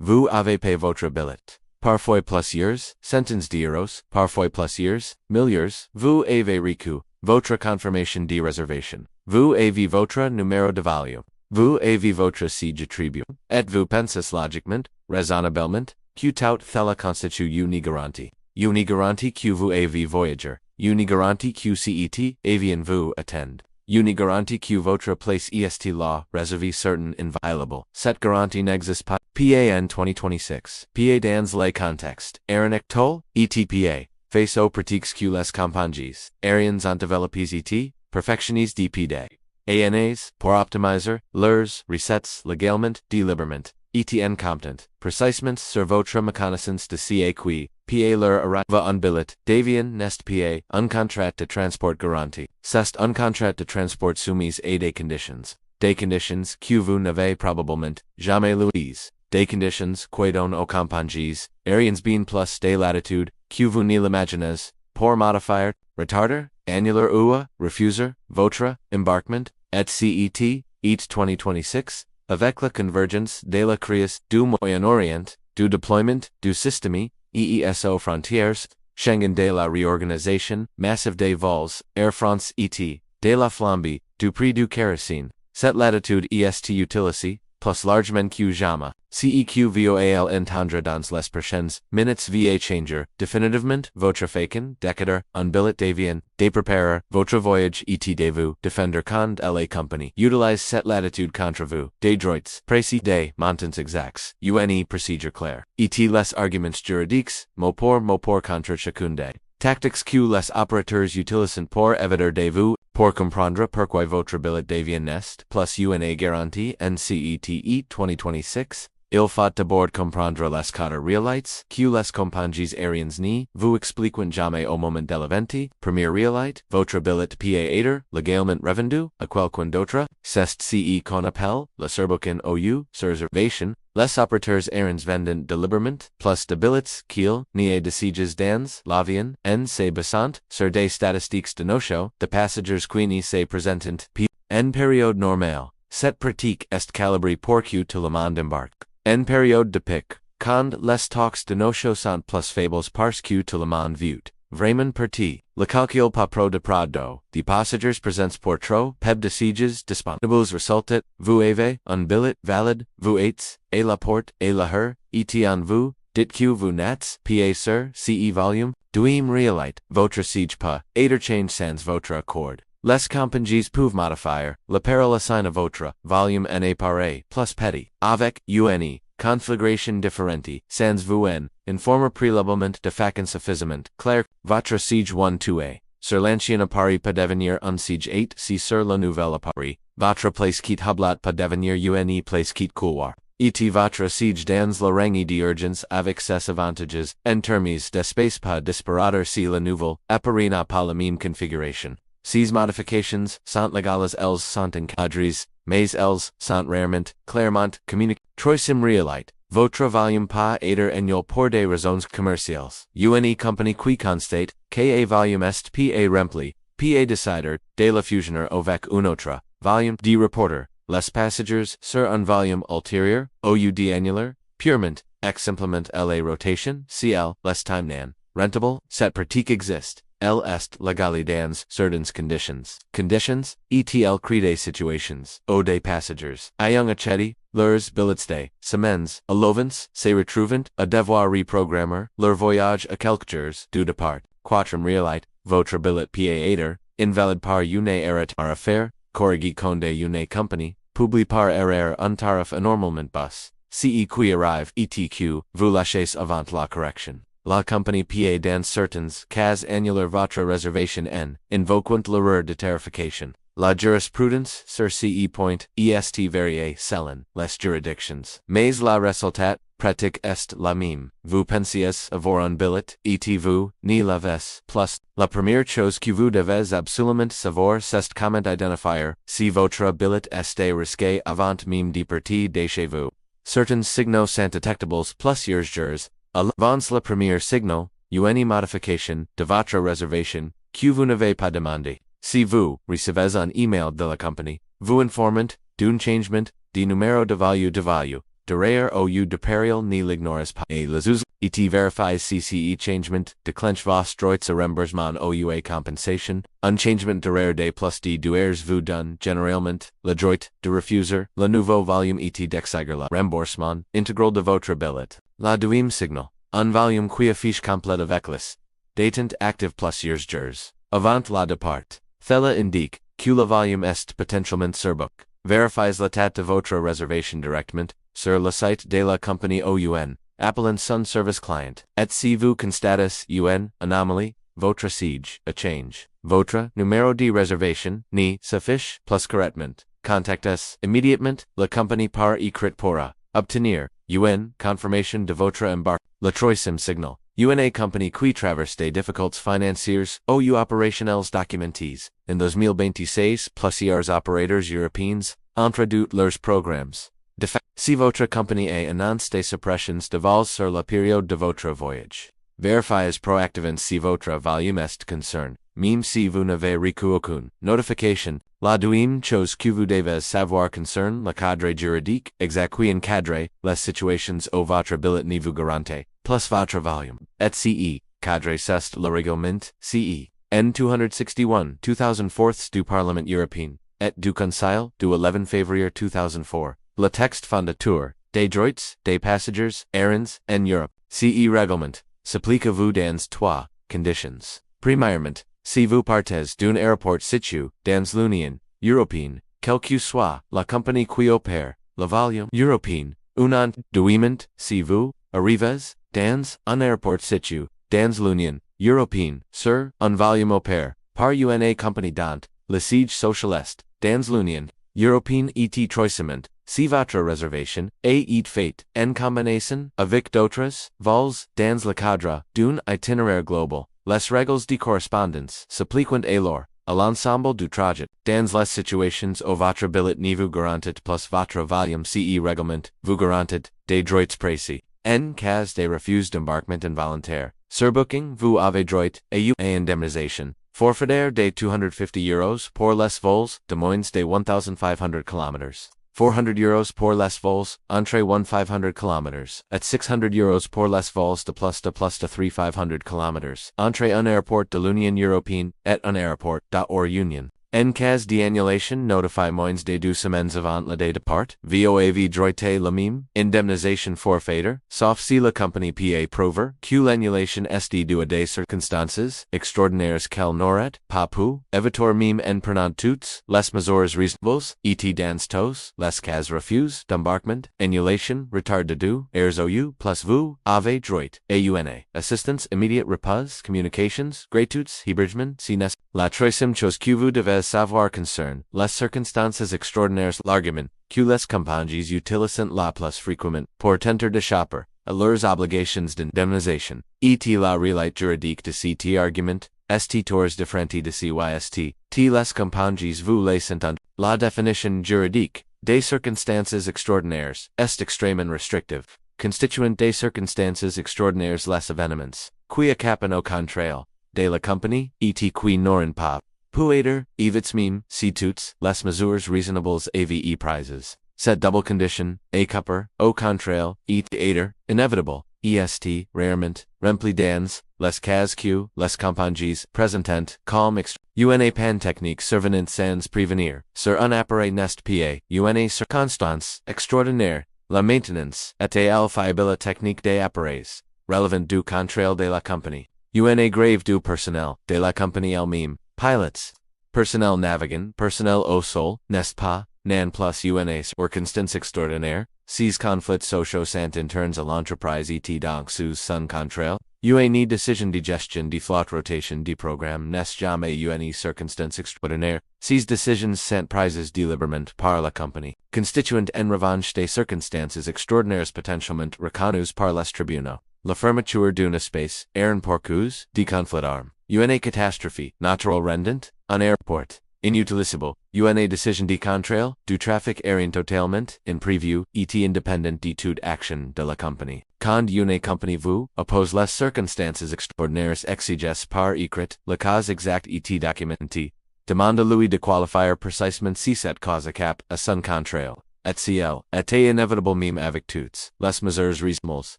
Vous avez payé votre billet. Parfois plusieurs centaines d'euros, parfois plusieurs milliers. Vous avez reçu votre confirmation de réservation. Vous avez votre numéro de valise. Vous avez votre siège attribué. Et vous pensez logiquement, raisonnablement, que tout cela constitue une garantie. Une garantie que vous avez voyager. Une garantie que cet avion vous attend. Une garantie que votre place est là, réservée certain inviolable. Cette garantie n'existe pas. PAN 2026. PA dans les contextes. Aranic toll, ETPA. Face aux pratiques que les compagnies aériennes ont développées et perfectionnées depuis des ANAs, pour optimiser leurs recettes légalement délibérément. ETN competent, précisément sur votre méconnaissance de ce qui, PA leur arriva un billet d'avion n'est PA, un contrat de transport garanti. C'est un contrat de transport soumis à des conditions. Des conditions que vous n'avez probablement jamais lues. Des conditions que donnent aux compagnies aériennes bien plus de latitude que vous ne l'imaginez, pour modifier, retarder, annuler ou refuser votre embarquement, et cet, 2026, avec la convergence de la crise du Moyen-Orient, du déploiement du système EESO frontières, Schengen de la réorganisation massive des vols, Air France et de la flambée du prix du kérosène, cette latitude est utilisée, plus largement que jamais, CEQ VOAL entendre dans les prochaines minutes va changer définitivement votre façon d'écrire un billet d'avion, de préparer votre voyage et de vous défendre quand la compagnie utilise cette latitude contre vous, des droits précis des montants exacts, une procédure claire, et les arguments juridiques, mot pour contre chacun des tactiques que les opérateurs utilisent pour éviter de vous, pour comprendre pourquoi votre billet d'avion n'est plus une garantie NCETE 2026, il faut d'abord comprendre les cas réalités que les compagnies aériennes ne vous expliquent jamais au moment de l'événement. Première réalité, votre billet peut être légalement revendu à quelqu'un d'autre, c'est ce qu'on appelle le Surbooking ou surréservation. Les opérateurs aériens vendent délibérément plus de billets qu'il n'y a de sièges dans l'avion, en se basant sur des statistiques de notion de passagers qui n'y se présentent en période normale. Cette pratique est calibrée pour que tout le monde embarque. En période de pic, quand les taux de notion sont plus faibles parce que tout le monde veut vraiment partir, le calcul pas pro de prado, des passagers présents pour trop, peuvent de sièges disponibles resultat, vous avez un billet valide, vous êtes à la porte, à la heure, et en vous, dites que vous n'êtes pas sur ce volume, deuxième réalité, votre siège pas être change sans votre accord. Les compagnies peuvent modifier la parole assignée à votre volume en appareil plus petit, avec une configuration différente, sans vous informer préalablement de façon suffisamment claire. Votre siège 1-2A. Sur l'ancien appareil peut devenir un siège 8 si sur le nouvel appareil, votre place quitte hablat peut devenir une place quitte couloir. Et votre siège dans la rangée d'urgence avec ses avantages, en termes d'espace peut disparaître si le nouvel appareil n'a pas la même configuration. Ces modifications sont légales, elles sont encadrées, mais elles sont rarement, clairement, communiquées. Troisième réalité, votre volume peut être annulé pour des raisons commerciales. Une compagnie qui constate que volume est pas rempli, peut décider de la fusionner avec un autre volume de reporter les passagers sur un volume ultérieur, au lieu d'annuler, purement, et simplement la rotation, CL, les time nan, rentable, cette pratique existe. Elle est légale dans certaines conditions. Conditions, ETL crée des situations, ou des passagers, ayant acheté leurs billets de semaines, à l'avance, se retrouvent à devoir reprogrammer leur voyage à quelques jours du départ. Quatrième réalité, votre billet peut être invalide par une erreur à faire, corrigé contre une compagnie, publié par erreur un tarif anormalement bas. Ce qui arrive ETQ, vous lâchez avant la correction. La compagnie peut dans certains cas annuler votre réservation en invoquant l'erreur de tarification. La jurisprudence sur ce point est variée selon les juridictions. Mais la résultat pratique est la même. Vous pensez avoir un billet, et vous ne l'avez plus. La première chose que vous devez absolument savoir c'est comment identifier si votre billet est risqué avant même de partir de chez vous. Certains signaux sont détectables plusieurs jours. Avant le premier signal, une modification de votre réservation que vous n'avez pas demandé. Si vous recevez un email de la compagnie, vous informant d'un changement de numéro de value, de rare ou de périel ni l'ignores pas et les us et verifies CCE changement, declenche vos droits à remboursement ou à compensation, unchangement de rare des plus de duers vous donne généralement, le droit de refuser, le nouveau volume et d'exiger le remboursement, intégral de votre billet. La deuxième signal, un volume qui affiche complète avec les détente active plus jours. Avant la départ, cela indique que le volume est potentiellement surbook. Verifies l'état de votre réservation directement sur le site de la compagnie OUN, appelant son service client. Et si vous constatez une anomalie, votre siège a change. Votre numéro de réservation ni s'affiche plus correctement. Contactez immédiatement la compagnie par écrit pour obtenir une confirmation de votre embarque. Le troisième signal. Une compagnie qui traverse des difficultés financières ou opérationnelles documentées. En 2026, plusieurs opérateurs européens introduit leurs programmes. De fait, si votre compagnie a annoncé des suppressions de vols sur la période de votre voyage, vérifiez proactivement si votre volume est concerné, même si vous n'avez reçu aucune notification. La deuxième chose que vous devez savoir concerne le cadre juridique, exact qui encadre les situations où votre billet ne vous garantit, plus votre volume. Et ce cadre c'est le règlement, CE. N 261, 2004 du Parlement européen, et du Conseil, du 11 février 2004. Le texte fondateur, des droits, des passagers, errands, en Europe. CE règlement, s'applique à vous dans trois conditions. Premièrement, si vous partez d'un aéroport situé dans l'Union européenne, quelle que soit la compagnie qui opère, le volume européen, un deuxièmement, si vous arrivez dans un aéroport situé dans l'Union européenne, sur un volume opère par une compagnie dont le siège social est dans l'Union européenne et troisièmement, si votre réservation est faite en combinaison avec d'autres vols dans le cadre d'un itinéraire global, les règles de correspondance s'appliquent alors à l'ensemble du trajet. Dans les situations où votre billet ne vous garantit plus votre volume CE règlement vous garantit des droits précis. En cas de refus d'embarquement involontaire, Surbooking vous avez droit à indemnisation. Forfaitaire de €250 pour les vols de moins de 1,500 km. €400 pour les vols entre 1,500 km, et €600 pour les vols de plus de 3,500 km, entre un aéroport de l'Union européenne et un aéroport hors Union. En cas d'annulation, notifie moins de 2 semaines avant la départ, voiv droit le même, indemnisation forfaitaire, sauf si la compagnie peut prouver que l'annulation est due à des circonstances extraordinaires qu'elle n'aurait pas pu éviter même en prenant toutes les mesures raisonnables, et dans tous les cas refus d'embarquement, annulation, retard de 2 heures ou plus vous avez droit à une assistance immédiate repos, communications, gratuites, hébergement, si nécessaire. La troisième chose que vous devez savoir concerne les circonstances extraordinaires. L'argument que les compagnies utilisent la plus fréquemment pour tenter d'échapper à leurs obligations d'indemnisation, et la réalité juridique de cet argument, est tours différentes de CYST, les compagnies vous laissent entendre. La définition juridique des circonstances extraordinaires est extrêmement restrictive, constituant des circonstances extraordinaires les événements qui échappent au contrôle de la compagnie, et qui n'auront pas pu être évités si toutes les mesures raisonnables avaient prises. Cette double condition, échapper au contrôle, et être inévitable, est rarement remplie dans les cas que les compagnies présentent comme une panne technique survenant sans prévenir sur un appareil n'est pas une circonstance extraordinaire. La maintenance et la fiabilité technique des appareils relevant du contrôle de la compagnie. Une grave du personnel de la compagnie elle-même, pilots, personnel navigant, personnel au sol, n'est pas, non plus une circonstance extraordinaire, ces conflits sociaux sont internes à l'entreprise et donc sous son contrôle. Une décision de gestion de flotte rotation de programme n'est jamais une circonstance extraordinaire. Ces décisions sont prises délibérément par la compagnie, constituant en revanche des circonstances extraordinaires potentiellement reconnues par les tribunaux. La fermeture d'un espace, air pour cause, de conflit arme. Une catastrophe, naturelle rendant, un aéroport, inutilisable. Une décision de contrôle, du trafic aérien totalement, imprévu, et indépendant de toute action de la compagnie. Quand une compagnie vous oppose les circonstances extraordinaires exigées par écrit, la cause exacte et documentée, demande-lui de qualifier précisément si cette cause échappe à son contrôle. et ciel, était inévitable même avec toutes les mesures raisonnables,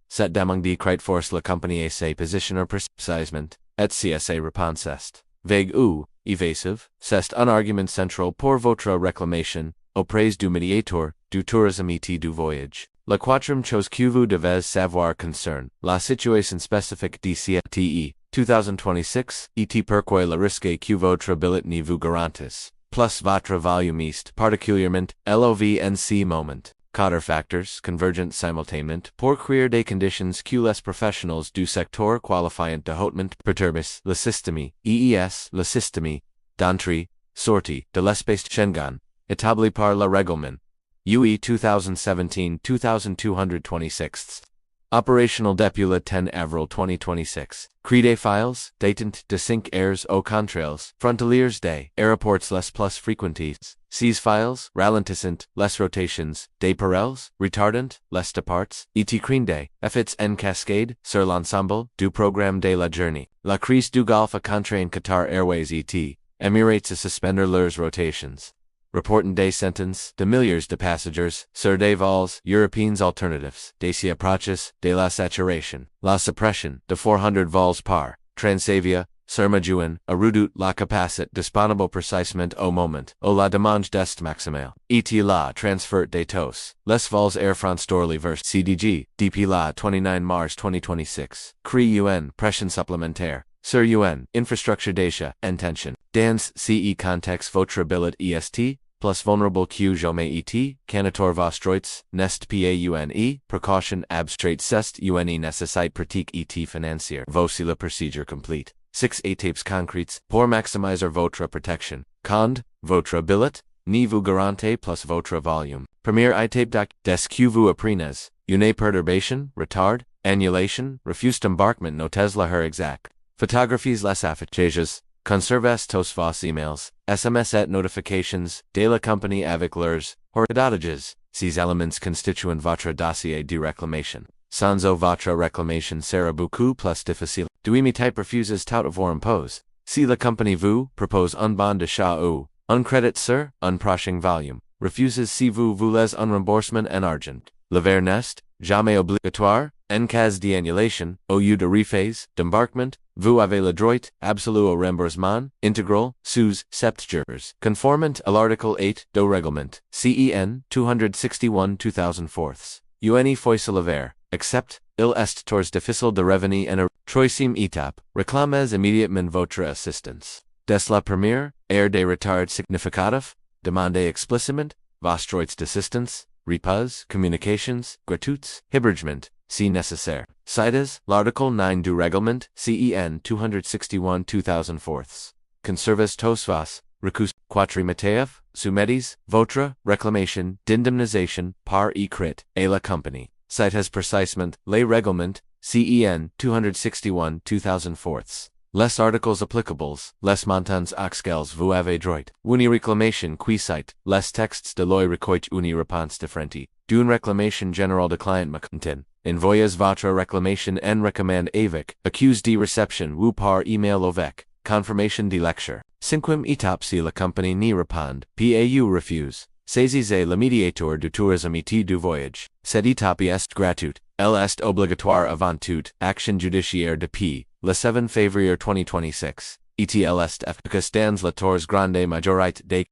c'est demande crête force la compagnie et ses positionner précisément, et si sa réponse est vague ou évasive, c'est un argument central pour votre réclamation, auprès du médiateur, du tourisme et du voyage. La quatrième chose que vous devez savoir concerne la situation spécifique d'ici 2026, et pourquoi le risque que votre billet ne vous garantisse, plus votre volume est particulièrement élevé en ce moment. 4 facteurs convergent simultanément pour créer des conditions que les professionnels du secteur qualifient de hautement perturbis le système, le système d'entrée, sortie de l'espace Schengen, établi par le règlement. UE 2017-2226. Operational depuis le 10 avril 2026. Crede files, datant de 5 heures au contrails, frontaliers des aéroports les plus fréquentés. Ces files, ralentissent les rotations, des parels, retardant les départs, et crinde, effets en cascade, sur l'ensemble, du programme de la journée. La crise du Golfe a contraint Qatar Airways et Emirates à suspendre leurs rotations. Reportant des centaines de milliers de passagers sur des vols européens alternatifs, des approaches de la saturation, la suppression de 400 vols par Transavia, sur Magellan, a redoute la capacité disponible précisément au moment où la demande d'est maximale, et la transfert des taux, les vols Air France d'Orly vers CDG, depuis la 29 mars 2026, crée UN pression supplémentaire. Sur UN, infrastructure d'achat, intention. Dans ce contexte votre billet est, plus vulnerable que jamais et, canator vos droits, n'est pas une, précaution abstraite c'est une nécessité pratique et financière. Voici la procédure complète. 6 étapes concrètes pour maximiser votre protection. Quand votre billet ne vous garantit plus votre volume. Première étape des que vous apprenez, une perturbation, retard, annulation, refus d'embarquement notez la heure exacte. Photographies les affichages, conservez tous vos emails, SMS et notifications de la compagnie avec leurs coordonnées. Ces éléments constituent votre dossier de réclamation. Sans votre réclamation sera beaucoup plus difficile de imiter refuses tout avoir impose. Si la compagnie vous propose un bon d'achat ou un crédit sur un prochain volume, refuses si vous voulez un remboursement en argent. Le ver n'est jamais obligatoire. En cas d'annulation, au lieu de refus d'embarquement, vous avez le droit absolu au remboursement intégral sous 7 jours, conformément à l'article 8 du règlement, CEN 261-2004. Une fois le ver, except, il est tours difficile de revenir en troisième étape, réclamez immédiatement votre assistance. Dès la première, heure de retard significatif, demandez explicitement, vos droits d'assistance, repos, communications, gratuites, hébergement, si nécessaire. Cites, l'article 9 du règlement, CEN 261-2004. Conservez tous vos recus quatrimétaires, soumettez votre réclamation d'indemnisation par écrit à la compagnie. Cites précisément les règlements, CEN 261-2004. Les articles applicables, les montants auxquels vous avez droit. Une réclamation qui cite les textes de loi recueille une réponse différente d'une réclamation générale de client macontin. Envoyez votre réclamation en recommande avec accuse de réception ou par email avec confirmation de lecture. Cinquième étape si la compagnie ne répond, PAU refuse. Saisissez le médiateur du tourisme et du voyage. Cette étape est gratuite. Elle est obligatoire avant toute action judiciaire depuis le 7 février 2026. Et elle est efficace dans la tours grande majorité des